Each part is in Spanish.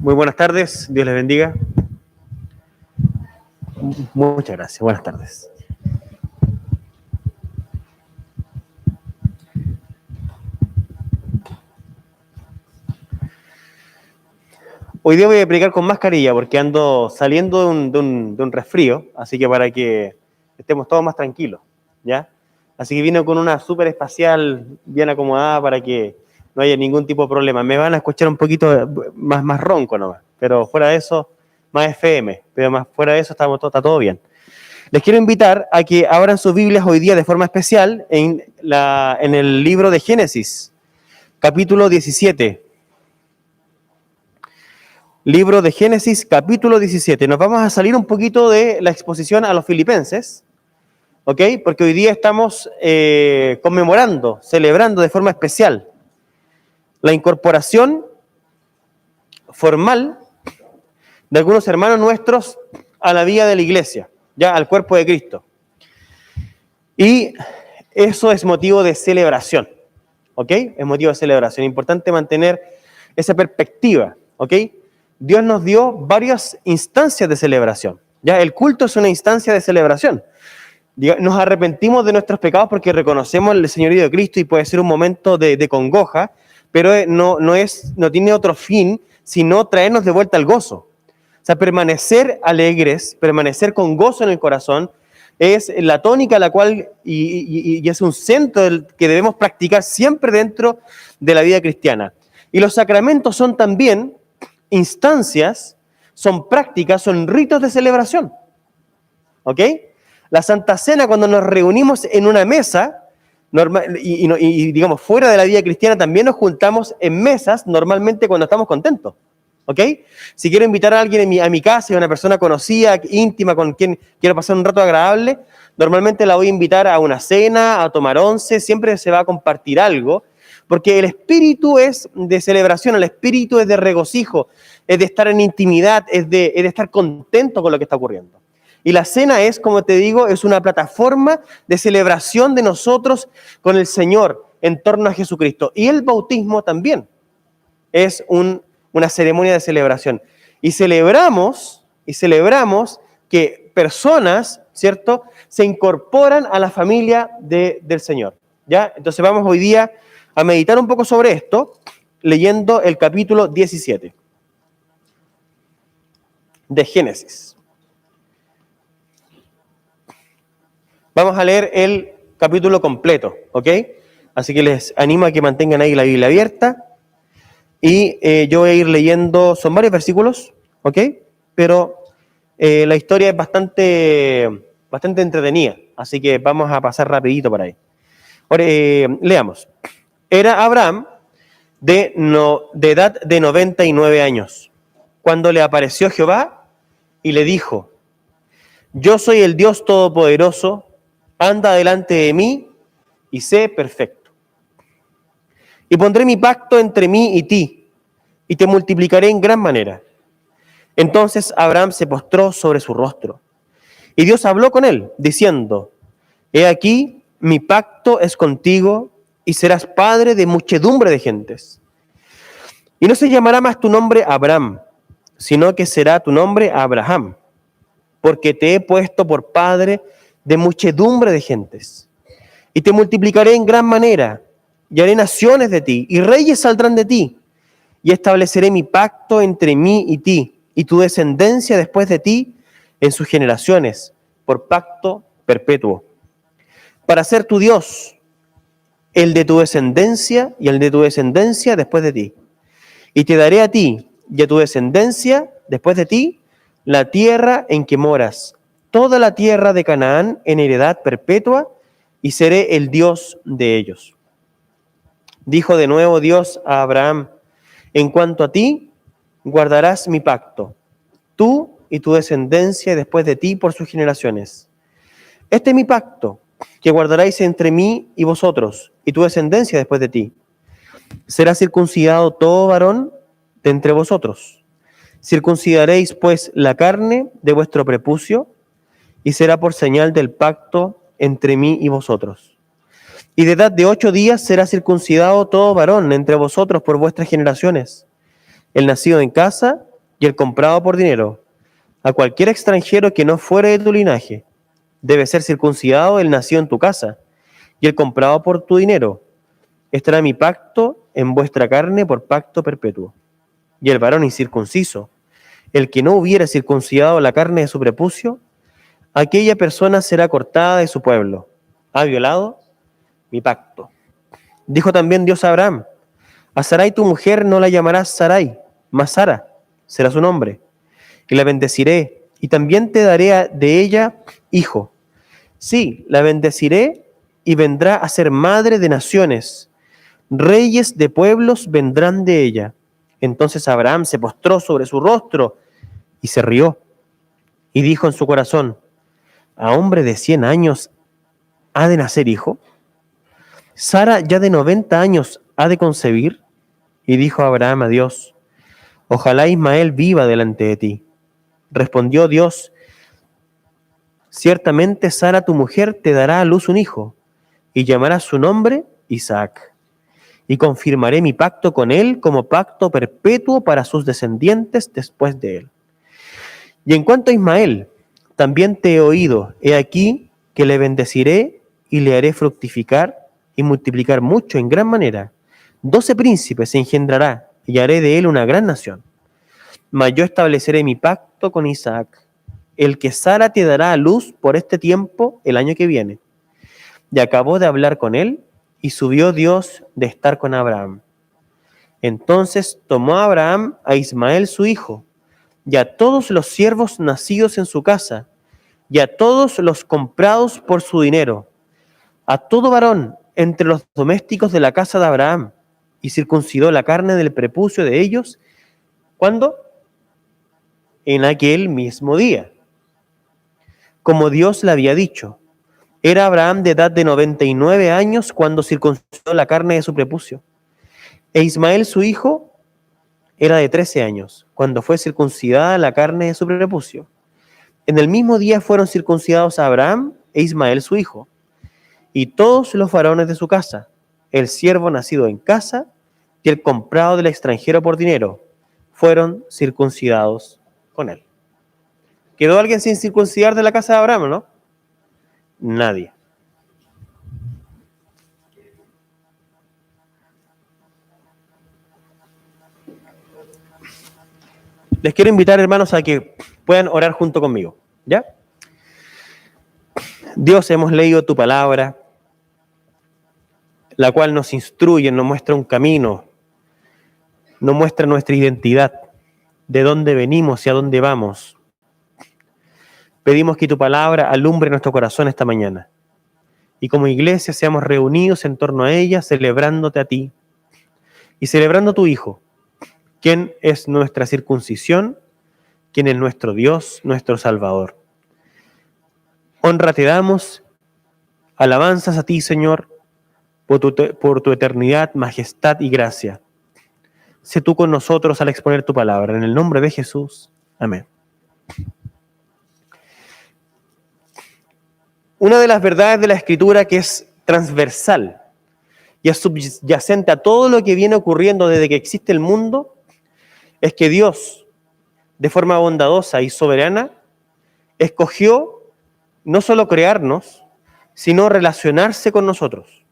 Muy buenas tardes, Dios les bendiga. Muchas gracias, buenas tardes. Hoy día voy a predicar con mascarilla porque ando saliendo de un resfrío, así que para que estemos todos más tranquilos, ¿ya? Así que vine con una súper espacial bien acomodada para que no haya ningún tipo de problema. Me van a escuchar un poquito más ronco nomás, pero fuera de eso, más FM, pero más fuera de eso está todo bien. Les quiero invitar a que abran sus Biblias hoy día de forma especial en el libro de Génesis, capítulo 17. Libro de Génesis, capítulo 17. Nos vamos a salir un poquito de la exposición a los filipenses, ¿ok? Porque hoy día estamos conmemorando, celebrando de forma especial la incorporación formal de algunos hermanos nuestros a la vida de la iglesia, ya al cuerpo de Cristo. Y eso es motivo de celebración, ¿ok? Es motivo de celebración. Importante mantener esa perspectiva, ¿ok? Dios nos dio varias instancias de celebración, ¿ya? El culto es una instancia de celebración. Nos arrepentimos de nuestros pecados porque reconocemos el señorío de Cristo y puede ser un momento de congoja, pero no tiene otro fin sino traernos de vuelta al gozo. O sea, permanecer alegres, permanecer con gozo en el corazón, es la tónica la cual, y es un centro que debemos practicar siempre dentro de la vida cristiana. Y los sacramentos son también instancias, son prácticas, son ritos de celebración. ¿Ok? La Santa Cena, cuando nos reunimos en una mesa, y digamos fuera de la vida cristiana, también nos juntamos en mesas, normalmente cuando estamos contentos. ¿Ok? Si quiero invitar a alguien a mi casa, a una persona conocida, íntima, con quien quiero pasar un rato agradable, normalmente la voy a invitar a una cena, a tomar once, siempre se va a compartir algo, porque el espíritu es de celebración, el espíritu es de regocijo, es de estar en intimidad, es de estar contento con lo que está ocurriendo. Y la cena es, como te digo, es una plataforma de celebración de nosotros con el Señor en torno a Jesucristo. Y el bautismo también es una ceremonia de celebración. Y celebramos que personas, ¿cierto?, se incorporan a la familia del Señor, ¿ya? Entonces vamos hoy día a meditar un poco sobre esto, leyendo el capítulo 17 de Génesis. Vamos a leer el capítulo completo, ¿ok? Así que les animo a que mantengan ahí la Biblia abierta. Y yo voy a ir leyendo, son varios versículos, ¿ok? Pero la historia es bastante entretenida, así que vamos a pasar rapidito por ahí. Ahora, leamos. Era Abraham de edad de 99 años, cuando le apareció Jehová y le dijo: yo soy el Dios Todopoderoso, anda delante de mí y sé perfecto. Y pondré mi pacto entre mí y ti, y te multiplicaré en gran manera. Entonces Abraham se postró sobre su rostro, y Dios habló con él, diciendo: he aquí, mi pacto es contigo, y serás padre de muchedumbre de gentes. Y no se llamará más tu nombre Abraham, sino que será tu nombre Abraham, porque te he puesto por padre de muchedumbre de gentes. Y te multiplicaré en gran manera, y haré naciones de ti, y reyes saldrán de ti, y estableceré mi pacto entre mí y ti, y tu descendencia después de ti en sus generaciones, por pacto perpetuo, para ser tu Dios, el de tu descendencia y el de tu descendencia después de ti. Y te daré a ti y a tu descendencia después de ti la tierra en que moras, toda la tierra de Canaán en heredad perpetua, y seré el Dios de ellos. Dijo de nuevo Dios a Abraham: en cuanto a ti, guardarás mi pacto, tú y tu descendencia después de ti por sus generaciones. Este es mi pacto, que guardaréis entre mí y vosotros, y tu descendencia después de ti. Será circuncidado todo varón de entre vosotros. Circuncidaréis, pues, la carne de vuestro prepucio, y será por señal del pacto entre mí y vosotros. Y de edad de 8 días será circuncidado todo varón entre vosotros por vuestras generaciones, el nacido en casa y el comprado por dinero, a cualquier extranjero que no fuere de tu linaje, debe ser circuncidado el nacido en tu casa, y el comprado por tu dinero. Este era mi pacto en vuestra carne por pacto perpetuo. Y el varón incircunciso, el que no hubiera circuncidado la carne de su prepucio, aquella persona será cortada de su pueblo. Ha violado mi pacto. Dijo también Dios a Abraham: a Sarai tu mujer no la llamarás Sarai, mas Sara será su nombre. Y la bendeciré, y también te daré de ella hijo. Sí, la bendeciré y vendrá a ser madre de naciones. Reyes de pueblos vendrán de ella. Entonces Abraham se postró sobre su rostro y se rió. Y dijo en su corazón: ¿a hombre de 100 años ha de nacer hijo? ¿Sara ya de 90 años ha de concebir? Y dijo Abraham a Dios: ojalá Ismael viva delante de ti. Respondió Dios: ciertamente Sara tu mujer te dará a luz un hijo, y llamarás su nombre Isaac. Y confirmaré mi pacto con él como pacto perpetuo para sus descendientes después de él. Y en cuanto a Ismael, también te he oído, he aquí que le bendeciré y le haré fructificar y multiplicar mucho en gran manera. 12 príncipes engendrará y haré de él una gran nación. Mas yo estableceré mi pacto con Isaac, el que Sara te dará a luz por este tiempo el año que viene. Y acabó de hablar con él, y subió Dios de estar con Abraham. Entonces tomó Abraham a Ismael su hijo, y a todos los siervos nacidos en su casa, y a todos los comprados por su dinero, a todo varón entre los domésticos de la casa de Abraham, y circuncidó la carne del prepucio de ellos. ¿Cuándo? En aquel mismo día, como Dios le había dicho. Era Abraham de edad de 99 años cuando circuncidó la carne de su prepucio. E Ismael su hijo era de 13 años cuando fue circuncidada la carne de su prepucio. En el mismo día fueron circuncidados Abraham e Ismael su hijo, y todos los varones de su casa, el siervo nacido en casa y el comprado del extranjero por dinero, fueron circuncidados con él. ¿Quedó alguien sin circuncidar de la casa de Abraham, no? Nadie. Les quiero invitar, hermanos, a que puedan orar junto conmigo, ¿ya? Dios, hemos leído tu palabra, la cual nos instruye, nos muestra un camino, nos muestra nuestra identidad, de dónde venimos y a dónde vamos. Pedimos que tu palabra alumbre nuestro corazón esta mañana, y como iglesia seamos reunidos en torno a ella, celebrándote a ti y celebrando a tu Hijo, quien es nuestra circuncisión, quien es nuestro Dios, nuestro Salvador. Honra te damos, alabanzas a ti, Señor, por tu eternidad, majestad y gracia. Sé tú con nosotros al exponer tu palabra. En el nombre de Jesús. Amén. Una de las verdades de la Escritura que es transversal y es subyacente a todo lo que viene ocurriendo desde que existe el mundo es que Dios, de forma bondadosa y soberana, escogió no solo crearnos, sino relacionarse con nosotros.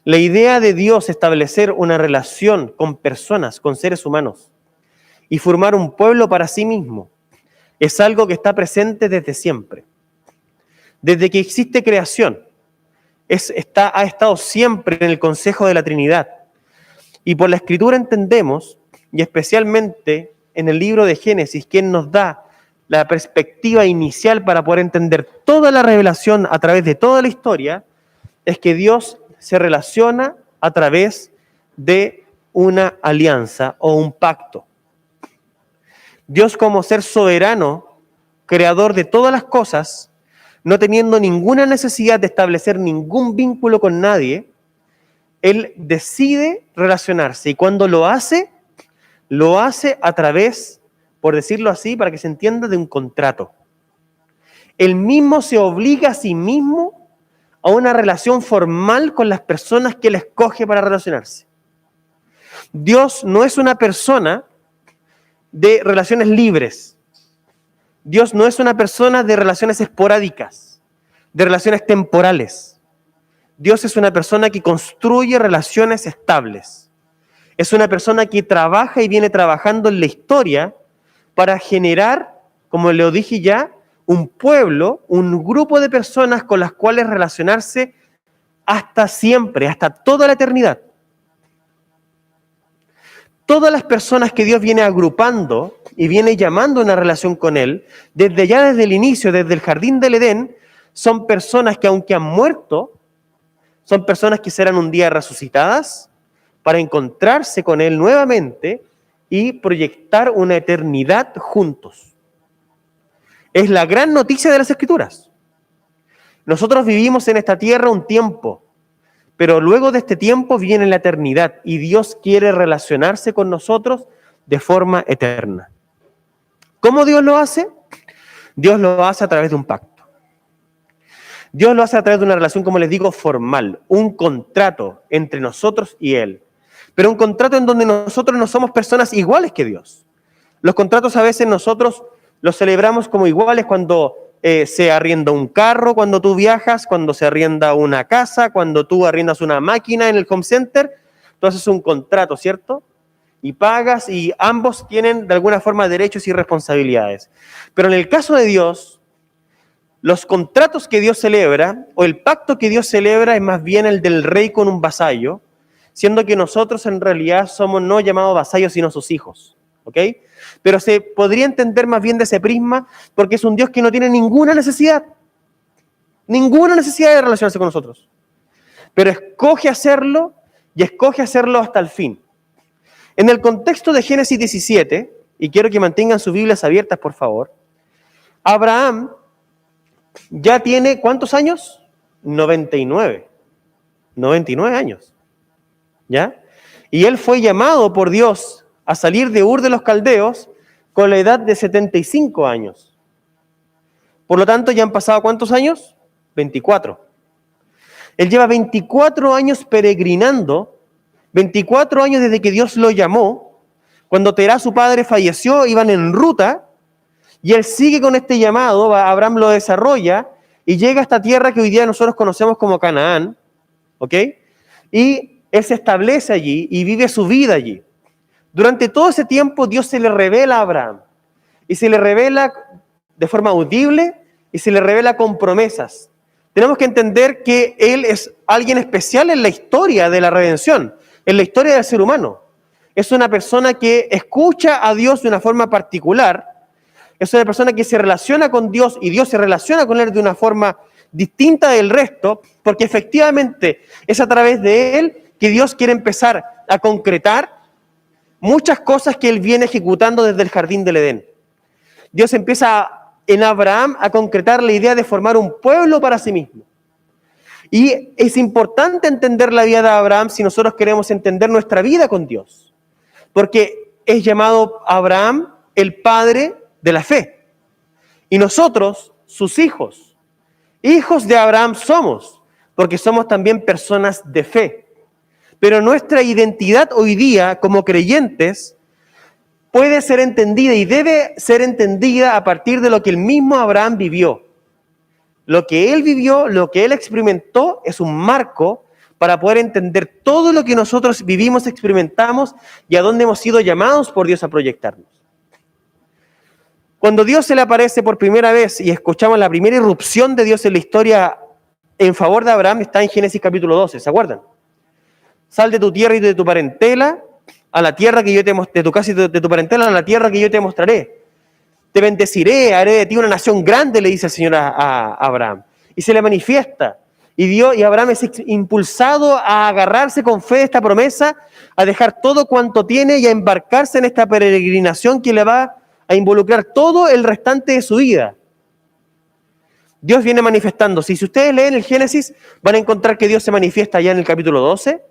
La idea de Dios establecer una relación con personas, con seres humanos, y formar un pueblo para sí mismo, es algo que está presente desde siempre. Desde que existe creación, ha estado siempre en el consejo de la Trinidad. Y por la Escritura entendemos, y especialmente en el libro de Génesis, quien nos da la perspectiva inicial para poder entender toda la revelación a través de toda la historia, es que Dios se relaciona a través de una alianza o un pacto. Dios, como ser soberano, creador de todas las cosas, no teniendo ninguna necesidad de establecer ningún vínculo con nadie, Él decide relacionarse, y cuando lo hace a través, por decirlo así, para que se entienda, de un contrato. Él mismo se obliga a sí mismo a una relación formal con las personas que Él escoge para relacionarse. Dios no es una persona de relaciones libres. Dios no es una persona de relaciones esporádicas, de relaciones temporales. Dios es una persona que construye relaciones estables. Es una persona que trabaja y viene trabajando en la historia para generar, como lo dije ya, un pueblo, un grupo de personas con las cuales relacionarse hasta siempre, hasta toda la eternidad. Todas las personas que Dios viene agrupando y viene llamando a una relación con Él, desde el inicio, desde el jardín del Edén, son personas que aunque han muerto, son personas que serán un día resucitadas para encontrarse con Él nuevamente y proyectar una eternidad juntos. Es la gran noticia de las Escrituras. Nosotros vivimos en esta tierra un tiempo, pero luego de este tiempo viene la eternidad y Dios quiere relacionarse con nosotros de forma eterna. ¿Cómo Dios lo hace? Dios lo hace a través de un pacto. Dios lo hace a través de una relación, como les digo, formal, un contrato entre nosotros y Él. Pero un contrato en donde nosotros no somos personas iguales que Dios. Los contratos a veces nosotros los celebramos como iguales cuando se arrienda un carro, cuando tú viajas, cuando se arrienda una casa, cuando tú arriendas una máquina en el home center. Tú haces un contrato, ¿cierto? Y pagas y ambos tienen de alguna forma derechos y responsabilidades. Pero en el caso de Dios, los contratos que Dios celebra o el pacto que Dios celebra es más bien el del rey con un vasallo, siendo que nosotros en realidad somos no llamados vasallos sino sus hijos, ¿ok? Pero se podría entender más bien de ese prisma porque es un Dios que no tiene ninguna necesidad de relacionarse con nosotros. Pero escoge hacerlo y escoge hacerlo hasta el fin. En el contexto de Génesis 17, y quiero que mantengan sus Biblias abiertas, por favor, Abraham ya tiene, ¿cuántos años? 99 años, ¿ya? Y él fue llamado por Dios a salir de Ur de los Caldeos con la edad de 75 años. Por lo tanto, ya han pasado ¿cuántos años? 24. Él lleva 24 años peregrinando, 24 años desde que Dios lo llamó. Cuando Terá, su padre, falleció, iban en ruta, y él sigue con este llamado, Abraham lo desarrolla, y llega a esta tierra que hoy día nosotros conocemos como Canaán, ¿ok? Y él se establece allí y vive su vida allí. Durante todo ese tiempo Dios se le revela a Abraham, y se le revela de forma audible, y se le revela con promesas. Tenemos que entender que él es alguien especial en la historia de la redención, en la historia del ser humano. Es una persona que escucha a Dios de una forma particular, es una persona que se relaciona con Dios y Dios se relaciona con él de una forma distinta del resto, porque efectivamente es a través de él que Dios quiere empezar a concretar muchas cosas que él viene ejecutando desde el jardín del Edén. Dios empieza en Abraham a concretar la idea de formar un pueblo para sí mismo. Y es importante entender la vida de Abraham si nosotros queremos entender nuestra vida con Dios. Porque es llamado Abraham el padre de la fe. Y nosotros, sus hijos de Abraham somos, porque somos también personas de fe. Pero nuestra identidad hoy día como creyentes puede ser entendida y debe ser entendida a partir de lo que el mismo Abraham vivió. Lo que él vivió, lo que él experimentó es un marco para poder entender todo lo que nosotros vivimos, experimentamos y a dónde hemos sido llamados por Dios a proyectarnos. Cuando Dios se le aparece por primera vez y escuchamos la primera irrupción de Dios en la historia en favor de Abraham, está en Génesis capítulo 12, ¿se acuerdan? Sal de tu tierra y de tu parentela a la tierra que yo te mostraré, de tu casa y de tu parentela a la tierra que yo te mostraré. Te bendeciré, haré de ti una nación grande, le dice el Señor a Abraham. Y se le manifiesta. Y Abraham es impulsado a agarrarse con fe de esta promesa, a dejar todo cuanto tiene y a embarcarse en esta peregrinación que le va a involucrar todo el restante de su vida. Dios viene manifestándose. Y si ustedes leen el Génesis, van a encontrar que Dios se manifiesta ya en el capítulo 12.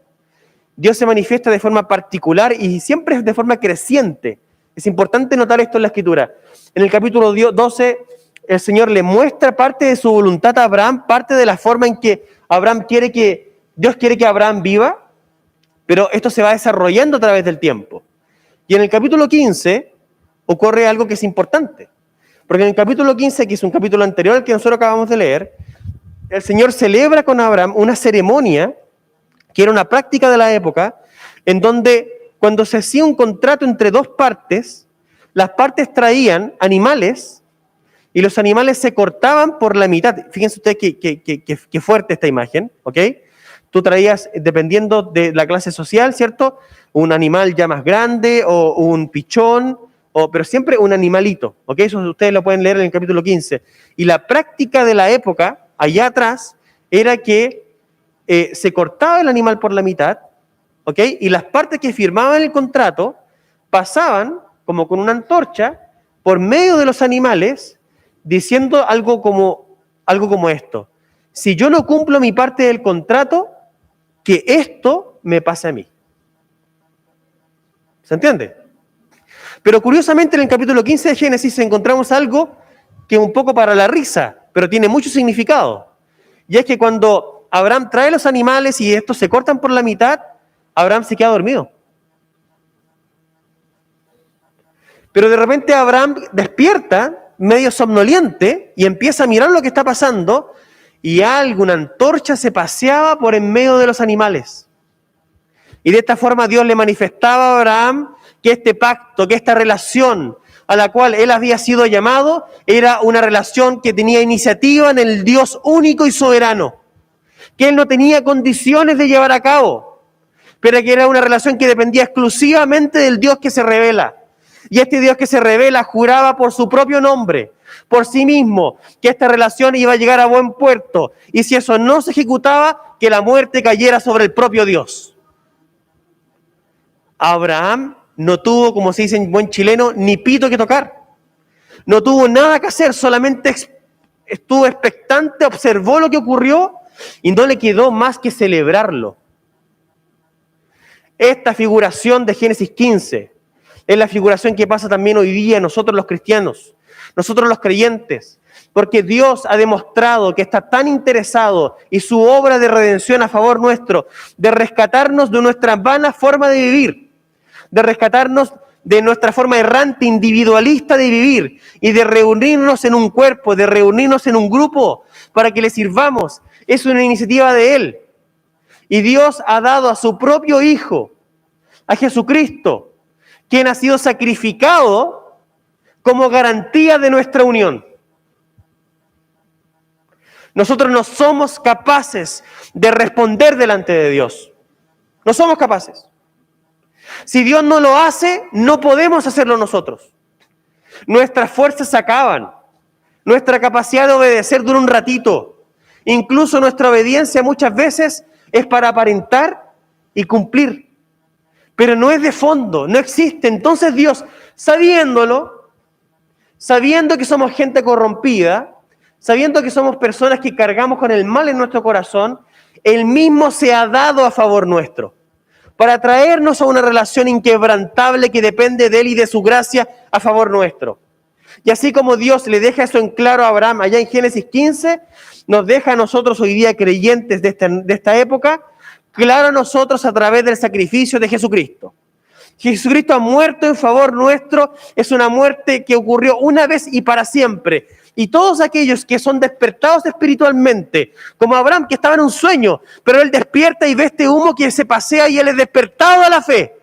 Dios se manifiesta de forma particular y siempre es de forma creciente. Es importante notar esto en la Escritura. En el capítulo 12, el Señor le muestra parte de su voluntad a Abraham, parte de la forma en que Dios quiere que Abraham viva, pero esto se va desarrollando a través del tiempo. Y en el capítulo 15, ocurre algo que es importante. Porque en el capítulo 15, que es un capítulo anterior al que nosotros acabamos de leer, el Señor celebra con Abraham una ceremonia que era una práctica de la época, en donde cuando se hacía un contrato entre dos partes, las partes traían animales y los animales se cortaban por la mitad. Fíjense ustedes qué fuerte esta imagen, ¿ok? Tú traías, dependiendo de la clase social, ¿cierto? Un animal ya más grande o un pichón, pero siempre un animalito, ¿ok? Eso ustedes lo pueden leer en el capítulo 15. Y la práctica de la época, allá atrás, era que se cortaba el animal por la mitad, ¿ok? Y las partes que firmaban el contrato pasaban, como con una antorcha, por medio de los animales, diciendo algo como esto: si yo no cumplo mi parte del contrato, que esto me pase a mí. ¿Se entiende? Pero curiosamente en el capítulo 15 de Génesis encontramos algo que es un poco para la risa, pero tiene mucho significado. Y es que cuando Abraham trae los animales y estos se cortan por la mitad, Abraham se queda dormido. Pero de repente Abraham despierta, medio somnoliente, y empieza a mirar lo que está pasando, y una antorcha se paseaba por en medio de los animales. Y de esta forma Dios le manifestaba a Abraham que este pacto, que esta relación a la cual él había sido llamado, era una relación que tenía iniciativa en el Dios único y soberano, que él no tenía condiciones de llevar a cabo, pero que era una relación que dependía exclusivamente del Dios que se revela. Y este Dios que se revela juraba por su propio nombre, por sí mismo, que esta relación iba a llegar a buen puerto. Y si eso no se ejecutaba, que la muerte cayera sobre el propio Dios. Abraham no tuvo, como se dice en buen chileno, ni pito que tocar. No tuvo nada que hacer, solamente estuvo expectante, observó lo que ocurrió y no le quedó más que celebrarlo. Esta figuración de Génesis 15 es la figuración que pasa también hoy día nosotros los cristianos, nosotros los creyentes, porque Dios ha demostrado que está tan interesado y su obra de redención a favor nuestro, de rescatarnos de nuestra vana forma de vivir, de rescatarnos de nuestra forma errante, individualista de vivir y de reunirnos en un cuerpo, de reunirnos en un grupo para que le sirvamos. Es una iniciativa de Él. Y Dios ha dado a su propio Hijo, a Jesucristo, quien ha sido sacrificado como garantía de nuestra unión. Nosotros no somos capaces de responder delante de Dios. No somos capaces. Si Dios no lo hace, no podemos hacerlo nosotros. Nuestras fuerzas se acaban. Nuestra capacidad de obedecer dura un ratito. Incluso nuestra obediencia muchas veces es para aparentar y cumplir. Pero no es de fondo, no existe. Entonces Dios, sabiéndolo, sabiendo que somos gente corrompida, sabiendo que somos personas que cargamos con el mal en nuestro corazón, Él mismo se ha dado a favor nuestro, para traernos a una relación inquebrantable que depende de Él y de su gracia a favor nuestro. Y así como Dios le deja eso en claro a Abraham allá en Génesis 15, nos deja a nosotros hoy día creyentes de esta época, claro a nosotros a través del sacrificio de Jesucristo. Jesucristo ha muerto en favor nuestro, es una muerte que ocurrió una vez y para siempre. Y todos aquellos que son despertados espiritualmente, como Abraham que estaba en un sueño, pero él despierta y ve este humo que se pasea y él es despertado a la fe.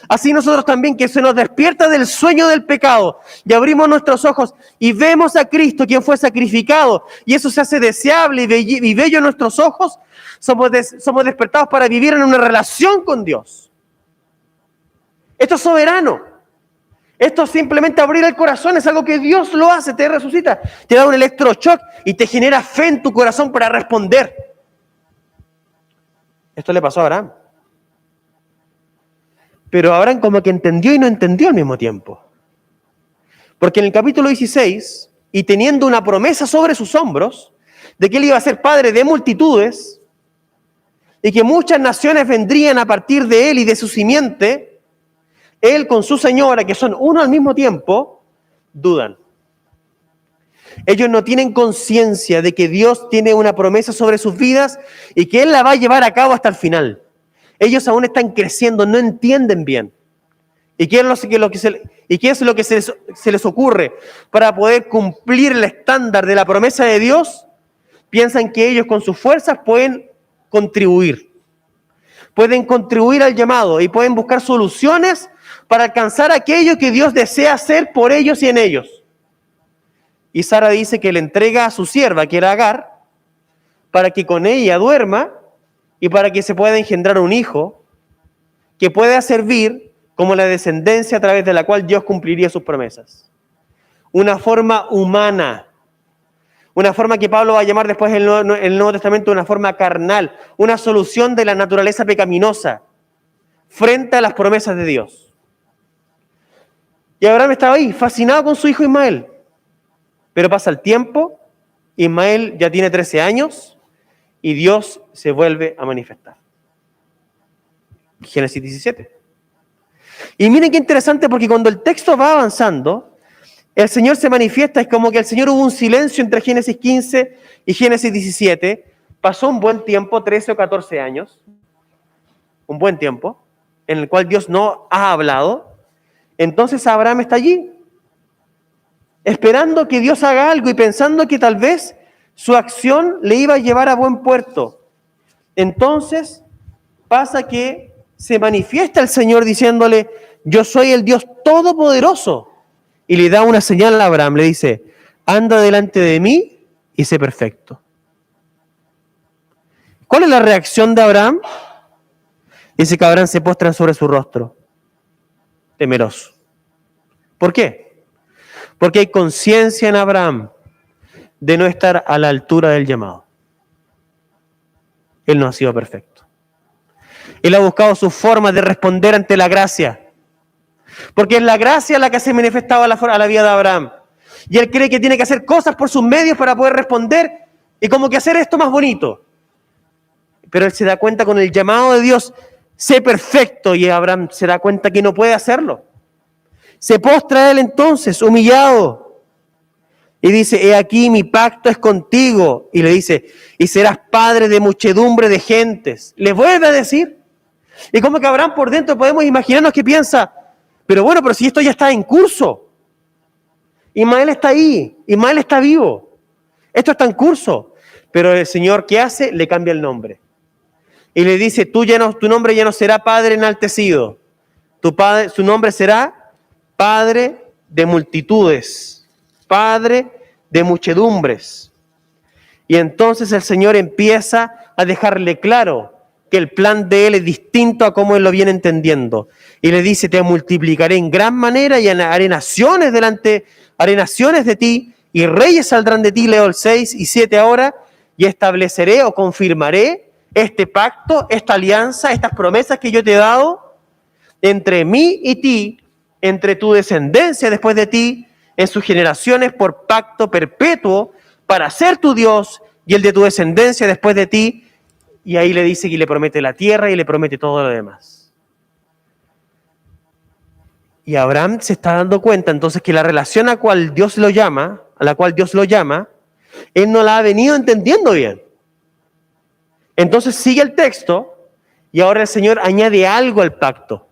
Así nosotros también, que se nos despierta del sueño del pecado y abrimos nuestros ojos y vemos a Cristo, quien fue sacrificado, y eso se hace deseable y bello en nuestros ojos, somos despertados para vivir en una relación con Dios. Esto es soberano. Esto es simplemente abrir el corazón, es algo que Dios lo hace, te resucita, te da un electroshock y te genera fe en tu corazón para responder. Esto le pasó a Abraham. Pero Abraham como que entendió y no entendió al mismo tiempo. Porque en el capítulo 16, y teniendo una promesa sobre sus hombros, de que él iba a ser padre de multitudes, y que muchas naciones vendrían a partir de él y de su simiente, él con su señora, que son uno al mismo tiempo, dudan. Ellos no tienen conciencia de que Dios tiene una promesa sobre sus vidas y que Él la va a llevar a cabo hasta el final. Ellos aún están creciendo, no entienden bien ¿Y qué es lo que se les ocurre para poder cumplir el estándar de la promesa de Dios? Piensan que ellos con sus fuerzas pueden contribuir al llamado y pueden buscar soluciones para alcanzar aquello que Dios desea hacer por ellos y en ellos. Y Sara dice que le entrega a su sierva, que era Agar, para que con ella duerma y para que se pueda engendrar un hijo que pueda servir como la descendencia a través de la cual Dios cumpliría sus promesas. Una forma humana, una forma que Pablo va a llamar después en el Nuevo Testamento una forma carnal, una solución de la naturaleza pecaminosa frente a las promesas de Dios. Y Abraham estaba ahí, fascinado con su hijo Ismael. Pero pasa el tiempo, Ismael ya tiene 13 años y Dios se vuelve a manifestar. Génesis 17. Y miren qué interesante, porque cuando el texto va avanzando, el Señor se manifiesta, es como que el Señor hubo un silencio entre Génesis 15 y Génesis 17, pasó un buen tiempo, 13 o 14 años, un buen tiempo, en el cual Dios no ha hablado. Entonces Abraham está allí, esperando que Dios haga algo y pensando que tal vez su acción le iba a llevar a buen puerto. Entonces pasa que se manifiesta el Señor diciéndole: yo soy el Dios Todopoderoso. Y le da una señal a Abraham, le dice: anda delante de mí y sé perfecto. ¿Cuál es la reacción de Abraham? Dice que Abraham se postra sobre su rostro, temeroso. ¿Por qué? Porque hay conciencia en Abraham de no estar a la altura del llamado. Él no ha sido perfecto. Él ha buscado sus formas de responder ante la gracia. Porque es la gracia la que se manifestaba a la vida de Abraham. Y él cree que tiene que hacer cosas por sus medios para poder responder y como que hacer esto más bonito. Pero él se da cuenta con el llamado de Dios: sé perfecto, y Abraham se da cuenta que no puede hacerlo. Se postra él entonces, humillado, y dice: he aquí mi pacto es contigo. Y le dice: y serás padre de muchedumbre de gentes. Le vuelve a decir. Y como que Abraham por dentro podemos imaginarnos que piensa: pero bueno, pero si esto ya está en curso. Ismael está ahí, Ismael está vivo. Esto está en curso. Pero el Señor, ¿qué hace? Le cambia el nombre. Y le dice: tu nombre ya no será Padre enaltecido. Su nombre será Padre de multitudes, Padre de muchedumbres. Y entonces el Señor empieza a dejarle claro que el plan de Él es distinto a cómo Él lo viene entendiendo. Y le dice: te multiplicaré en gran manera y haré naciones de ti, y reyes saldrán de ti. Leo el 6 y 7 ahora: y estableceré o confirmaré este pacto, esta alianza, estas promesas que yo te he dado entre mí y ti, entre tu descendencia después de ti, en sus generaciones, por pacto perpetuo, para ser tu Dios y el de tu descendencia después de ti. Y ahí le dice que le promete la tierra y le promete todo lo demás. Y Abraham se está dando cuenta entonces que la relación a la cual Dios lo llama, él no la ha venido entendiendo bien. Entonces sigue el texto y ahora el Señor añade algo al pacto.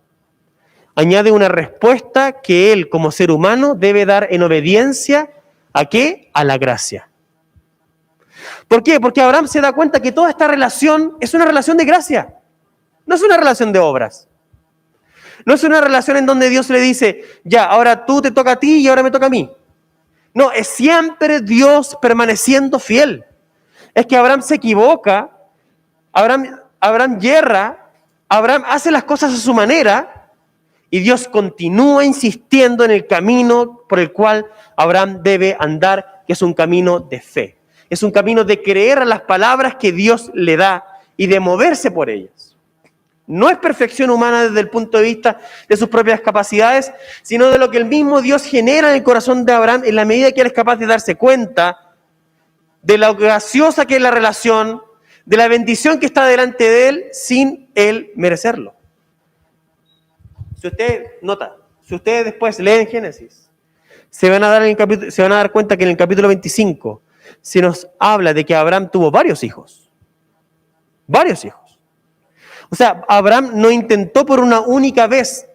Añade una respuesta que él, como ser humano, debe dar en obediencia ¿a qué? A la gracia. ¿Por qué? Porque Abraham se da cuenta que toda esta relación es una relación de gracia. No es una relación de obras. No es una relación en donde Dios le dice: ya, ahora tú te toca a ti y ahora me toca a mí. No, es siempre Dios permaneciendo fiel. Es que Abraham se equivoca, Abraham yerra, Abraham hace las cosas a su manera y Dios continúa insistiendo en el camino por el cual Abraham debe andar, que es un camino de fe. Es un camino de creer a las palabras que Dios le da y de moverse por ellas. No es perfección humana desde el punto de vista de sus propias capacidades, sino de lo que el mismo Dios genera en el corazón de Abraham en la medida que él es capaz de darse cuenta de lo graciosa que es la relación, de la bendición que está delante de él sin él merecerlo. Si ustedes después leen Génesis, se van a dar cuenta que en el capítulo 25 se nos habla de que Abraham tuvo varios hijos. Varios hijos. O sea, Abraham no intentó por una única vez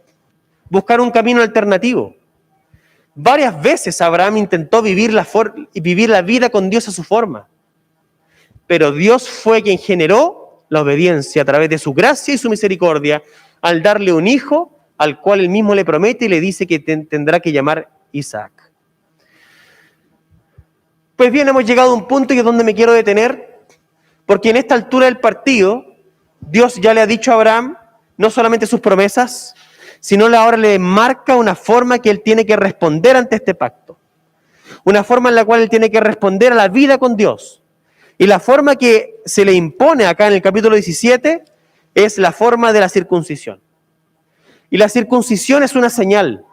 buscar un camino alternativo. Varias veces Abraham intentó vivir la vida con Dios a su forma. Pero Dios fue quien generó la obediencia a través de su gracia y su misericordia al darle un hijo al cual él mismo le promete y le dice que tendrá que llamar Isaac. Pues bien, hemos llegado a un punto y es donde me quiero detener, porque en esta altura del partido, Dios ya le ha dicho a Abraham no solamente sus promesas, sino ahora le marca una forma que él tiene que responder ante este pacto. Una forma en la cual él tiene que responder a la vida con Dios. Y la forma que se le impone acá en el capítulo 17 es la forma de la circuncisión. Y la circuncisión es una señal.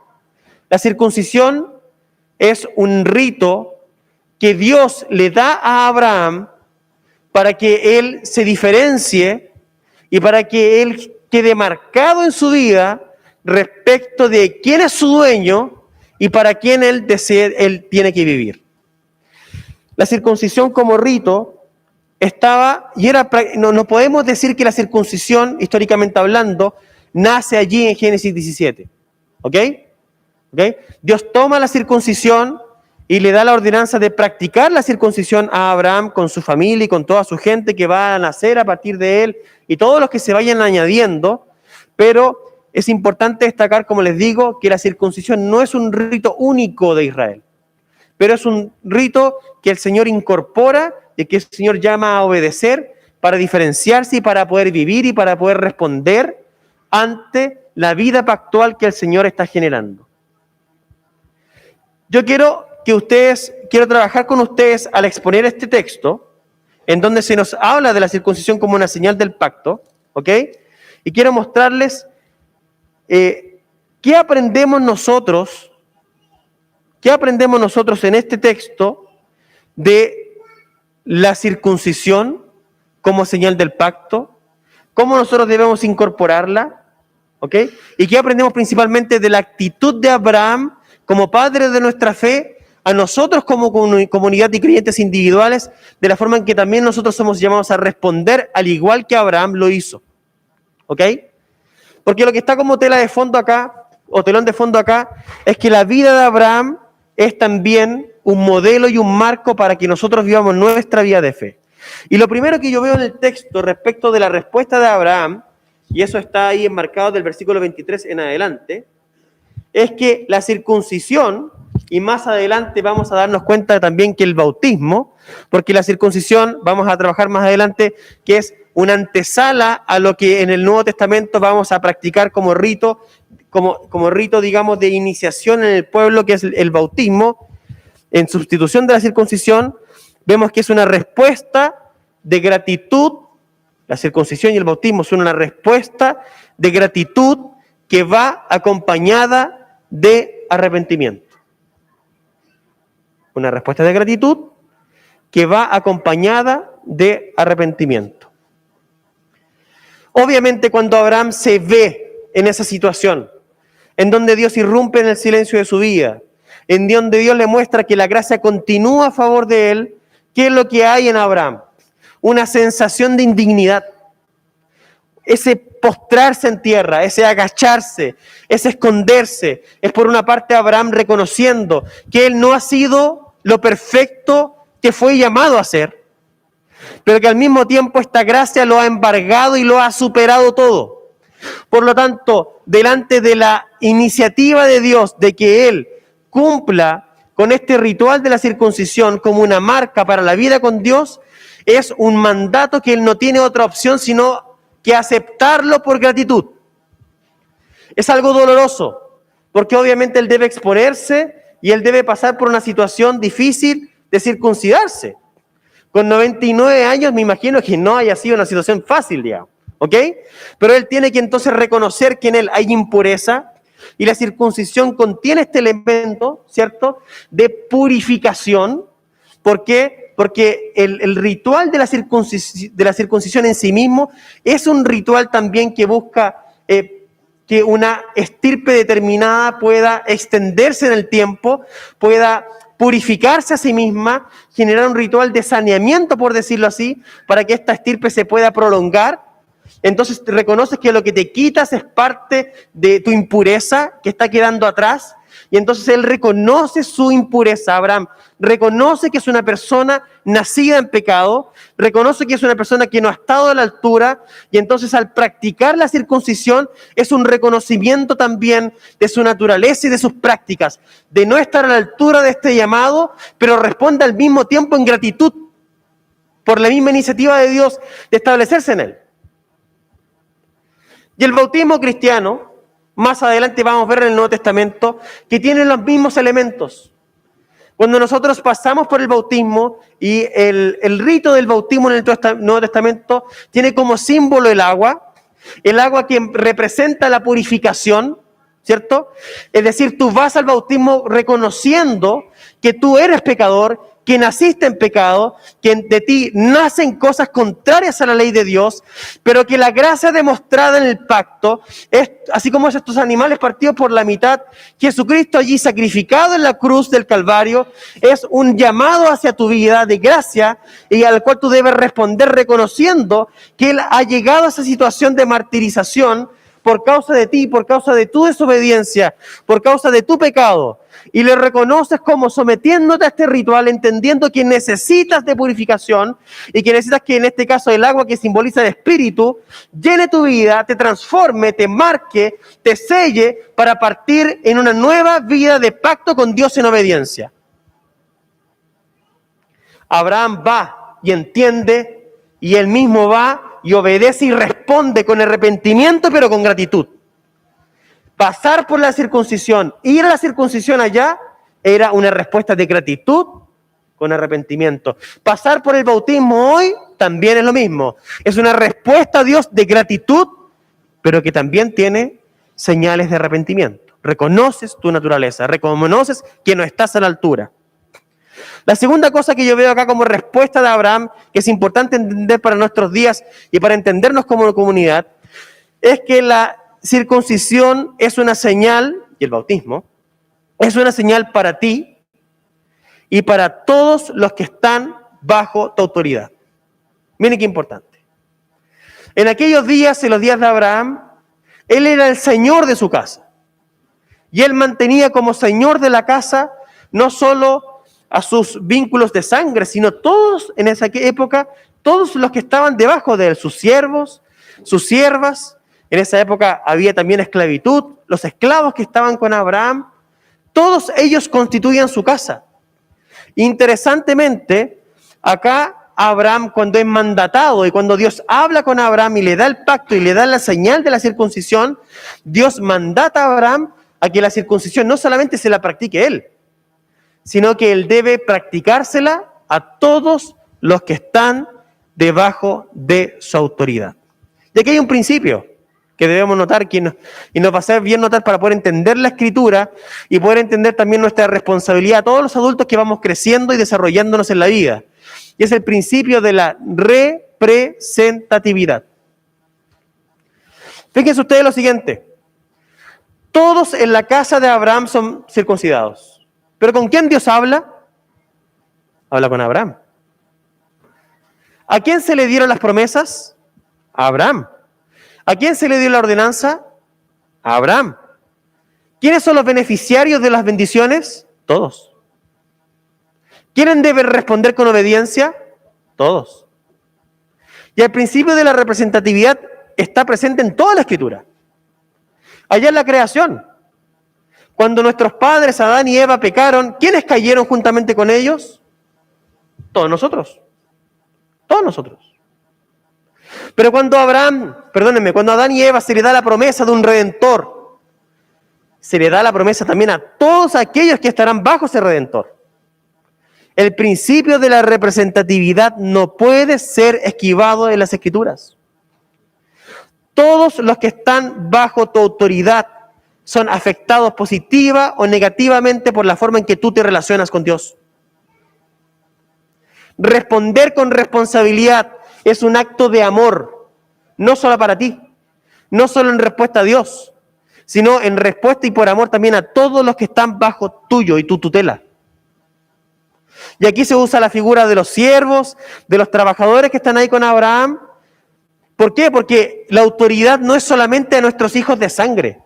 La circuncisión es un rito que Dios le da a Abraham para que él se diferencie y para que él quede marcado en su vida respecto de quién es su dueño y para quién él tiene que vivir. La circuncisión como rito no podemos decir que la circuncisión, históricamente hablando, nace allí en Génesis 17. ¿Ok? Dios toma la circuncisión y le da la ordenanza de practicar la circuncisión a Abraham con su familia y con toda su gente que va a nacer a partir de él y todos los que se vayan añadiendo, pero es importante destacar, como les digo, que la circuncisión no es un rito único de Israel, pero es un rito que el Señor incorpora y que el Señor llama a obedecer para diferenciarse y para poder vivir y para poder responder ante la vida pactual que el Señor está generando. Yo quiero trabajar con ustedes al exponer este texto, en donde se nos habla de la circuncisión como una señal del pacto, ¿ok? Y quiero mostrarles qué aprendemos nosotros en este texto de la circuncisión como señal del pacto, cómo nosotros debemos incorporarla, ¿ok? Y qué aprendemos principalmente de la actitud de Abraham como padre de nuestra fe, a nosotros como comunidad de creyentes individuales, de la forma en que también nosotros somos llamados a responder al igual que Abraham lo hizo. ¿Ok? Porque lo que está como tela de fondo acá, o telón de fondo acá, es que la vida de Abraham es también un modelo y un marco para que nosotros vivamos nuestra vida de fe. Y lo primero que yo veo en el texto respecto de la respuesta de Abraham, y eso está ahí enmarcado del versículo 23 en adelante, es que la circuncisión, y más adelante vamos a darnos cuenta también que el bautismo, porque la circuncisión, vamos a trabajar más adelante, que es una antesala a lo que en el Nuevo Testamento vamos a practicar como rito, digamos, de iniciación en el pueblo, que es el bautismo, en sustitución de la circuncisión. Vemos que es una respuesta de gratitud. La circuncisión y el bautismo son una respuesta de gratitud que va acompañada de arrepentimiento. Una respuesta de gratitud que va acompañada de arrepentimiento. Obviamente, cuando Abraham se ve en esa situación, en donde Dios irrumpe en el silencio de su vida, en donde Dios le muestra que la gracia continúa a favor de él, ¿qué es lo que hay en Abraham? Una sensación de indignidad. Ese postrarse en tierra, ese agacharse, ese esconderse, es por una parte Abraham reconociendo que él no ha sido lo perfecto que fue llamado a ser, pero que al mismo tiempo esta gracia lo ha embargado y lo ha superado todo. Por lo tanto, delante de la iniciativa de Dios de que él cumpla con este ritual de la circuncisión como una marca para la vida con Dios, es un mandato que él no tiene otra opción sino que aceptarlo por gratitud. Es algo doloroso, porque obviamente él debe exponerse y él debe pasar por una situación difícil de circuncidarse. Con 99 años me imagino que no haya sido una situación fácil, digamos, ¿ok? Pero él tiene que entonces reconocer que en él hay impureza y la circuncisión contiene este elemento, ¿cierto?, de purificación. ¿Por qué? Porque el ritual de la circuncisión en sí mismo es un ritual también que busca que una estirpe determinada pueda extenderse en el tiempo, pueda purificarse a sí misma, generar un ritual de saneamiento, por decirlo así, para que esta estirpe se pueda prolongar. entonces reconoces que lo que te quitas es parte de tu impureza que está quedando atrás. Y entonces él reconoce su impureza. Abraham reconoce que es una persona nacida en pecado, reconoce que es una persona que no ha estado a la altura, y entonces al practicar la circuncisión es un reconocimiento también de su naturaleza y de sus prácticas, de no estar a la altura de este llamado, pero responde al mismo tiempo en gratitud por la misma iniciativa de Dios de establecerse en él. Y el bautismo cristiano, más adelante vamos a ver en el Nuevo Testamento, que tiene los mismos elementos. Cuando nosotros pasamos por el bautismo y el rito del bautismo en el Nuevo Testamento tiene como símbolo el agua que representa la purificación, ¿cierto? Es decir, tú vas al bautismo reconociendo que tú eres pecador, que naciste en pecado, que de ti nacen cosas contrarias a la ley de Dios, pero que la gracia demostrada en el pacto es, así como estos animales partidos por la mitad, Jesucristo allí sacrificado en la cruz del Calvario, es un llamado hacia tu vida de gracia y al cual tú debes responder reconociendo que Él ha llegado a esa situación de martirización por causa de ti, por causa de tu desobediencia, por causa de tu pecado. Y le reconoces como sometiéndote a este ritual, entendiendo que necesitas de purificación y que necesitas que en este caso el agua que simboliza el Espíritu llene tu vida, te transforme, te marque, te selle para partir en una nueva vida de pacto con Dios en obediencia. Abraham va y entiende y él mismo va y obedece y responde con arrepentimiento pero con gratitud. Pasar por la circuncisión, ir a la circuncisión allá, era una respuesta de gratitud con arrepentimiento. Pasar por el bautismo hoy también es lo mismo. Es una respuesta a Dios de gratitud, pero que también tiene señales de arrepentimiento. Reconoces tu naturaleza, reconoces que no estás a la altura. La segunda cosa que yo veo acá como respuesta de Abraham, que es importante entender para nuestros días y para entendernos como comunidad, es que la circuncisión es una señal, y el bautismo, es una señal para ti y para todos los que están bajo tu autoridad. Miren qué importante. En aquellos días, en los días de Abraham, él era el señor de su casa. Y él mantenía como señor de la casa no solo a sus vínculos de sangre, sino todos en esa época, todos los que estaban debajo de él, sus siervos, sus siervas. En esa época había también esclavitud, los esclavos que estaban con Abraham, todos ellos constituían su casa. Interesantemente, acá Abraham, cuando es mandatado y cuando Dios habla con Abraham y le da el pacto y le da la señal de la circuncisión, Dios mandata a Abraham a que la circuncisión no solamente se la practique él, sino que él debe practicársela a todos los que están debajo de su autoridad. Y aquí hay un principio que debemos notar y nos va a ser bien notar para poder entender la Escritura y poder entender también nuestra responsabilidad a todos los adultos que vamos creciendo y desarrollándonos en la vida. Y es el principio de la representatividad. Fíjense ustedes lo siguiente. Todos en la casa de Abraham son circuncidados. ¿Pero con quién Dios habla? Habla con Abraham. ¿A quién se le dieron las promesas? A Abraham. ¿A quién se le dio la ordenanza? A Abraham. ¿Quiénes son los beneficiarios de las bendiciones? Todos. ¿Quiénes deben responder con obediencia? Todos. Y el principio de la representatividad está presente en toda la Escritura. Allá en la creación. Cuando nuestros padres, Adán y Eva, pecaron, ¿quiénes cayeron juntamente con ellos? Todos nosotros. Todos nosotros. Pero cuando cuando a Adán y Eva se le da la promesa de un Redentor, se le da la promesa también a todos aquellos que estarán bajo ese Redentor. El principio de la representatividad no puede ser esquivado en las Escrituras. Todos los que están bajo tu autoridad son afectados positiva o negativamente por la forma en que tú te relacionas con Dios. Responder con responsabilidad es un acto de amor, no solo para ti, no solo en respuesta a Dios, sino en respuesta y por amor también a todos los que están bajo tuyo y tu tutela. Y aquí se usa la figura de los siervos, de los trabajadores que están ahí con Abraham, ¿Por qué? Porque la autoridad no es solamente a nuestros hijos de sangre.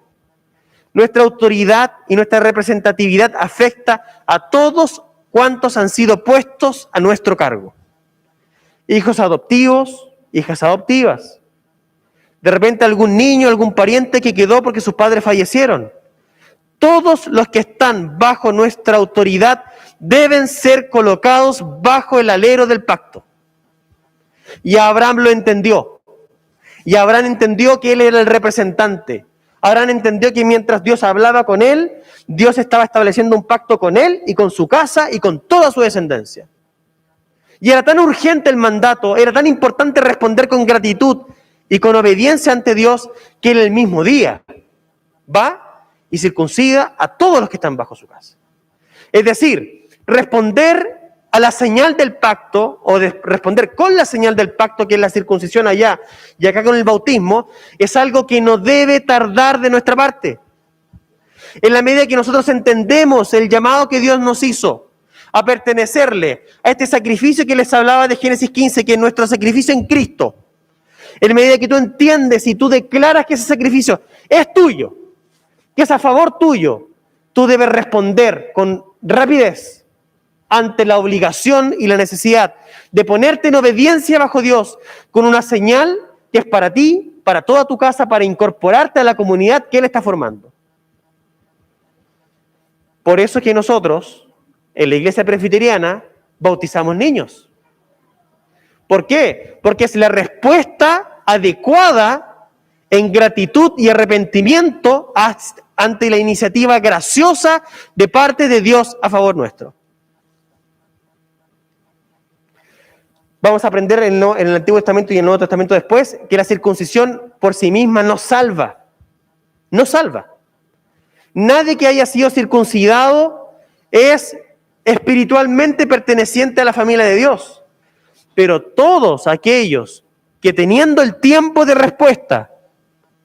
Nuestra autoridad y nuestra representatividad afecta a todos cuantos han sido puestos a nuestro cargo. Hijos adoptivos, hijas adoptivas. De repente algún niño, algún pariente que quedó porque sus padres fallecieron. Todos los que están bajo nuestra autoridad deben ser colocados bajo el alero del pacto. Y Abraham lo entendió. Y Abraham entendió que él era el representante. Abraham entendió que mientras Dios hablaba con él, Dios estaba estableciendo un pacto con él y con su casa y con toda su descendencia. Y era tan urgente el mandato, era tan importante responder con gratitud y con obediencia ante Dios, que él el mismo día va y circuncida a todos los que están bajo su casa. Es decir, responder a la señal del pacto, o responder con la señal del pacto, que es la circuncisión allá, y acá con el bautismo, es algo que no debe tardar de nuestra parte. En la medida que nosotros entendemos el llamado que Dios nos hizo a pertenecerle a este sacrificio que les hablaba de Génesis 15, que es nuestro sacrificio en Cristo, en la medida que tú entiendes y tú declaras que ese sacrificio es tuyo, que es a favor tuyo, tú debes responder con rapidez ante la obligación y la necesidad de ponerte en obediencia bajo Dios con una señal que es para ti, para toda tu casa, para incorporarte a la comunidad que Él está formando. Por eso es que nosotros, en la iglesia presbiteriana, bautizamos niños. ¿Por qué? Porque es la respuesta adecuada en gratitud y arrepentimiento ante la iniciativa graciosa de parte de Dios a favor nuestro. Vamos a aprender en el Antiguo Testamento y en el Nuevo Testamento después que la circuncisión por sí misma no salva. No salva. Nadie que haya sido circuncidado es espiritualmente perteneciente a la familia de Dios. Pero todos aquellos que teniendo el tiempo de respuesta,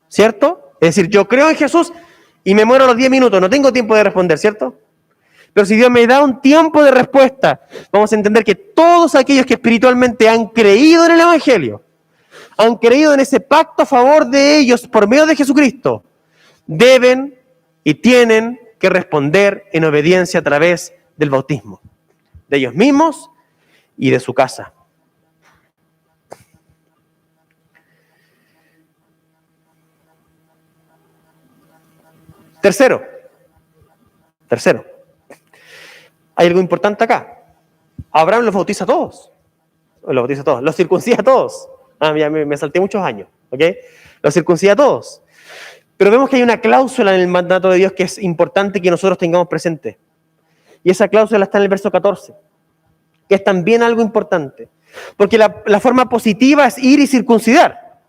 ¿cierto? Es decir, yo creo en Jesús y me muero a los 10 minutos, no tengo tiempo de responder, ¿cierto? Pero si Dios me da un tiempo de respuesta, vamos a entender que todos aquellos que espiritualmente han creído en el Evangelio, han creído en ese pacto a favor de ellos por medio de Jesucristo, deben y tienen que responder en obediencia a través del bautismo, de ellos mismos y de su casa. Tercero, hay algo importante acá. Abraham los bautiza a todos. Los circuncida a todos. Ya me salté muchos años, ¿ok? Los circuncida a todos. Pero vemos que hay una cláusula en el mandato de Dios que es importante que nosotros tengamos presente. Y esa cláusula está en el verso 14, que es también algo importante. Porque la forma positiva es ir y circuncidar.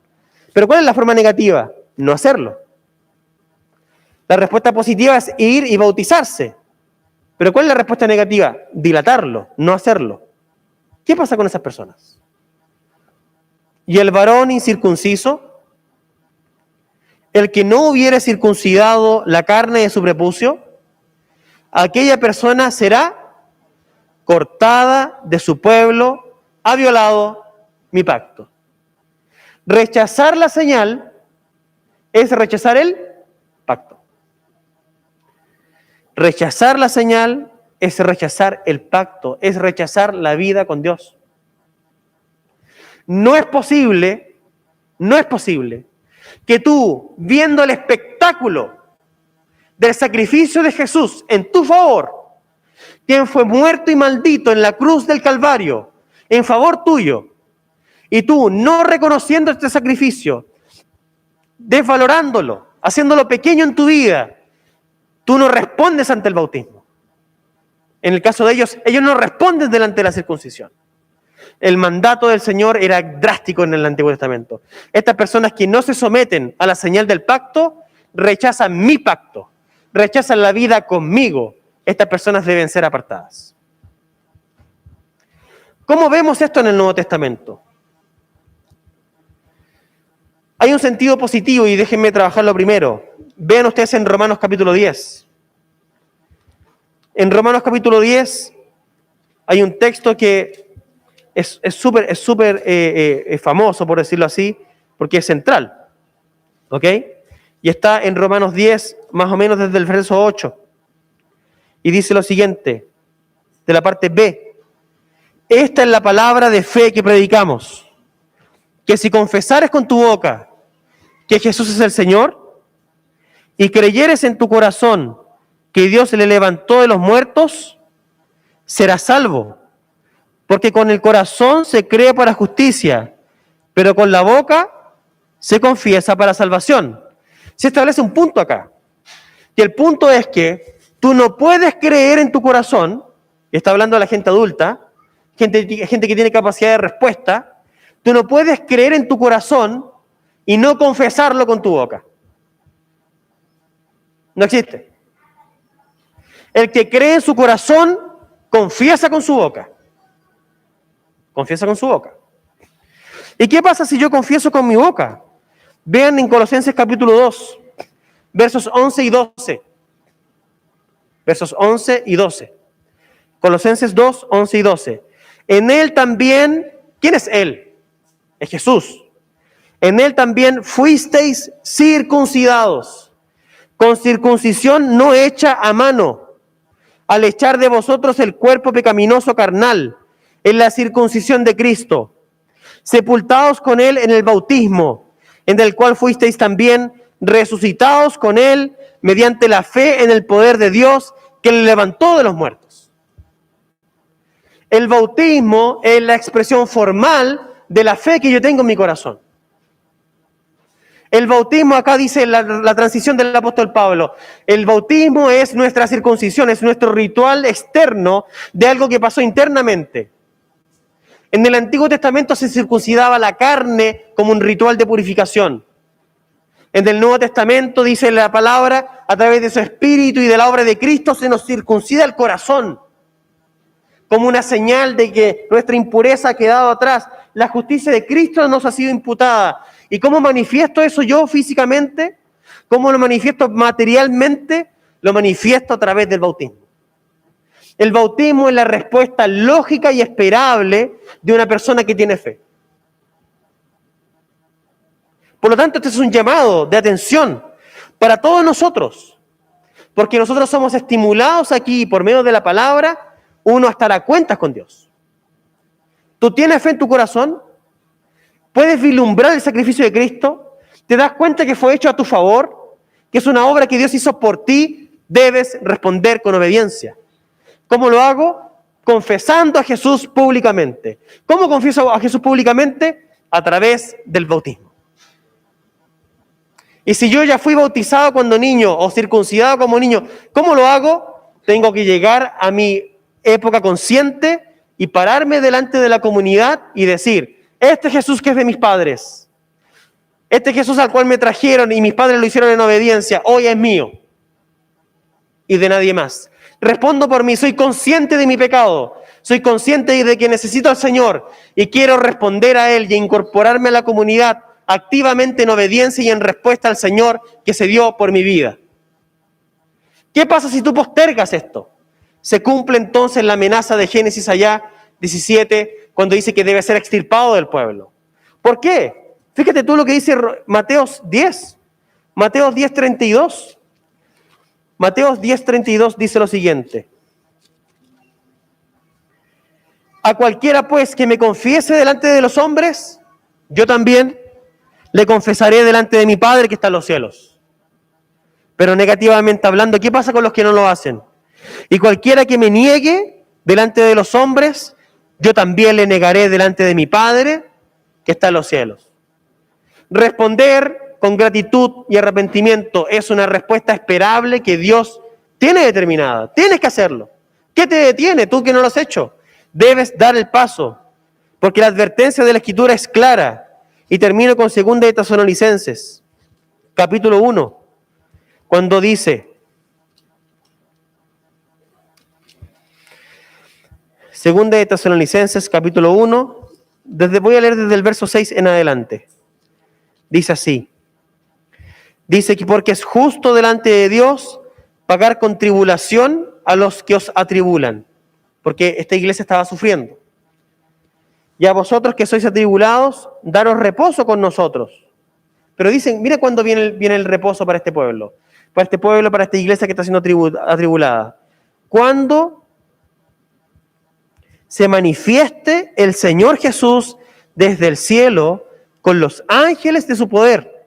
Pero ¿cuál es la forma negativa? No hacerlo. La respuesta positiva es ir y bautizarse. Pero ¿cuál es la respuesta negativa? Dilatarlo, no hacerlo. ¿Qué pasa con esas personas? Y el varón incircunciso, el que no hubiere circuncidado la carne de su prepucio, aquella persona será cortada de su pueblo, ha violado mi pacto. Rechazar la señal es rechazar el pacto. Rechazar la señal es rechazar el pacto, es rechazar la vida con Dios. No es posible que tú, viendo el espectáculo del sacrificio de Jesús en tu favor, quien fue muerto y maldito en la cruz del Calvario, en favor tuyo, y tú no reconociendo este sacrificio, desvalorándolo, haciéndolo pequeño en tu vida, tú no respondes ante el bautismo. En el caso de ellos no responden delante de la circuncisión. El mandato del Señor era drástico en el Antiguo Testamento. Estas personas que no se someten a la señal del pacto, rechazan mi pacto, rechazan la vida conmigo. Estas personas deben ser apartadas. ¿Cómo vemos esto en el Nuevo Testamento? Hay un sentido positivo y déjenme trabajarlo primero. Vean ustedes en Romanos capítulo 10. En Romanos capítulo 10 hay un texto que es súper famoso, por decirlo así, porque es central. ¿Ok? Y está en Romanos 10, más o menos desde el verso 8. Y dice lo siguiente, de la parte B. Esta es la palabra de fe que predicamos, que si confesares con tu boca que Jesús es el Señor y creyeres en tu corazón que Dios le levantó de los muertos, serás salvo. Porque con el corazón se cree para justicia, pero con la boca se confiesa para salvación. Se establece un punto acá. Y el punto es que tú no puedes creer en tu corazón, y está hablando a la gente adulta, gente que tiene capacidad de respuesta, tú no puedes creer en tu corazón y no confesarlo con tu boca. No existe. El que cree en su corazón, confiesa con su boca. Confiesa con su boca. ¿Y qué pasa si yo confieso con mi boca? Vean en Colosenses capítulo 2, versos 11 y 12. Versos 11 y 12. Colosenses 2, 11 y 12. En él también, ¿quién es él? Es Jesús. En él también fuisteis circuncidados, con circuncisión no hecha a mano, al echar de vosotros el cuerpo pecaminoso carnal, en la circuncisión de Cristo, sepultados con él en el bautismo, en el cual fuisteis también resucitados con él mediante la fe en el poder de Dios que le levantó de los muertos. El bautismo es la expresión formal de la fe que yo tengo en mi corazón. El bautismo, acá dice la transición del apóstol Pablo, el bautismo es nuestra circuncisión, es nuestro ritual externo de algo que pasó internamente. En el Antiguo Testamento se circuncidaba la carne como un ritual de purificación. En el Nuevo Testamento, dice la palabra, a través de su Espíritu y de la obra de Cristo se nos circuncida el corazón, como una señal de que nuestra impureza ha quedado atrás. La justicia de Cristo nos ha sido imputada. ¿Y cómo manifiesto eso yo físicamente? ¿Cómo lo manifiesto materialmente? Lo manifiesto a través del bautismo. El bautismo es la respuesta lógica y esperable de una persona que tiene fe. Por lo tanto, este es un llamado de atención para todos nosotros, porque nosotros somos estimulados aquí por medio de la palabra, uno a estar a cuentas con Dios. ¿Tú tienes fe en tu corazón? ¿Puedes vislumbrar el sacrificio de Cristo? ¿Te das cuenta que fue hecho a tu favor? ¿Que es una obra que Dios hizo por ti? Debes responder con obediencia. ¿Cómo lo hago? Confesando a Jesús públicamente. ¿Cómo confieso a Jesús públicamente? A través del bautismo. Y si yo ya fui bautizado cuando niño o circuncidado como niño, ¿cómo lo hago? Tengo que llegar a mi época consciente y pararme delante de la comunidad y decir, este Jesús que es de mis padres, este Jesús al cual me trajeron y mis padres lo hicieron en obediencia, hoy es mío y de nadie más. Respondo por mí, soy consciente de mi pecado, soy consciente de que necesito al Señor y quiero responder a Él y incorporarme a la comunidad activamente en obediencia y en respuesta al Señor que se dio por mi vida. ¿Qué pasa si tú postergas esto? Se cumple entonces la amenaza de Génesis allá 17, cuando dice que debe ser extirpado del pueblo. ¿Por qué? Fíjate tú lo que dice Mateo 10, Mateo 10:32. Mateo 10:32 dice lo siguiente. A cualquiera pues que me confiese delante de los hombres, yo también le confesaré delante de mi Padre que está en los cielos. Pero negativamente hablando, ¿qué pasa con los que no lo hacen? Y cualquiera que me niegue delante de los hombres, yo también le negaré delante de mi Padre que está en los cielos. Responder con gratitud y arrepentimiento es una respuesta esperable que Dios tiene determinada. Tienes que hacerlo. ¿Qué te detiene tú que no lo has hecho? Debes dar el paso, porque la advertencia de la Escritura es clara. Y termino con 2 de Tesalonicenses, capítulo 1, cuando dice, 2 de Tesalonicenses, capítulo 1, voy a leer desde el verso 6 en adelante. Dice así, dice que porque es justo delante de Dios pagar con tribulación a los que os atribulan, porque esta iglesia estaba sufriendo. Y a vosotros que sois atribulados, daros reposo con nosotros, Pero dicen, mira cuándo viene el reposo para este pueblo, para esta iglesia que está siendo atribulada. Cuando se manifieste el Señor Jesús desde el cielo con los ángeles de su poder,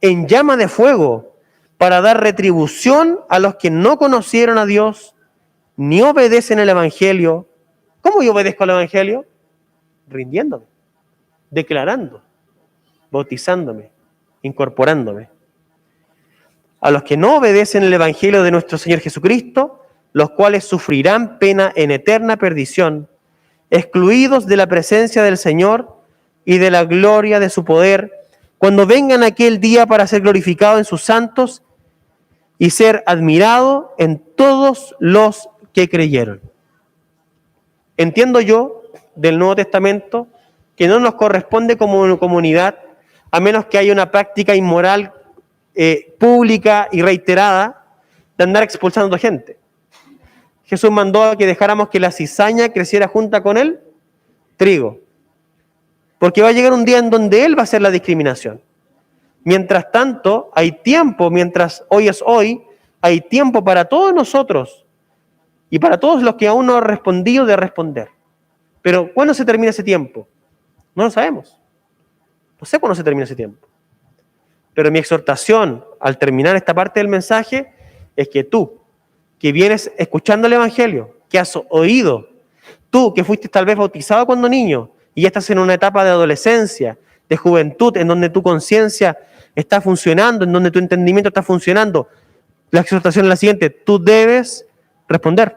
en llama de fuego, para dar retribución a los que no conocieron a Dios, ni obedecen el Evangelio. ¿Cómo yo obedezco al Evangelio? Rindiéndome, declarando, bautizándome, incorporándome. A los que no obedecen el Evangelio de nuestro Señor Jesucristo, los cuales sufrirán pena en eterna perdición, excluidos de la presencia del Señor y de la gloria de su poder, cuando vengan aquel día para ser glorificado en sus santos y ser admirado en todos los que creyeron. Entiendo yo del Nuevo Testamento que no nos corresponde como comunidad, a menos que haya una práctica inmoral pública y reiterada de andar expulsando gente. Jesús mandó a que dejáramos que la cizaña creciera junta con el trigo, porque va a llegar un día en donde Él va a hacer la discriminación. Mientras tanto, hay tiempo, mientras hoy es hoy, hay tiempo para todos nosotros y para todos los que aún no han respondido de responder. Pero ¿cuándo se termina ese tiempo? No lo sabemos. No sé cuándo se termina ese tiempo. Pero mi exhortación al terminar esta parte del mensaje es que tú, que vienes escuchando el Evangelio, que has oído, tú que fuiste tal vez bautizado cuando niño y ya estás en una etapa de adolescencia, de juventud, en donde tu conciencia está funcionando, en donde tu entendimiento está funcionando, la exhortación es la siguiente: tú debes responder.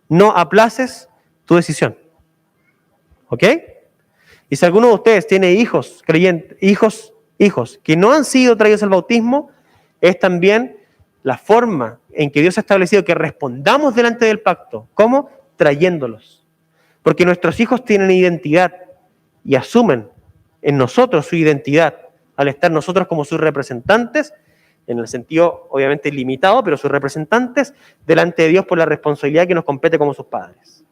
No aplaces tu decisión. ¿Ok? Y si alguno de ustedes tiene hijos creyentes, hijos que no han sido traídos al bautismo, es también la forma en que Dios ha establecido que respondamos delante del pacto. ¿Cómo? Trayéndolos. Porque nuestros hijos tienen identidad y asumen en nosotros su identidad al estar nosotros como sus representantes, en el sentido obviamente limitado, pero sus representantes delante de Dios por la responsabilidad que nos compete como sus padres.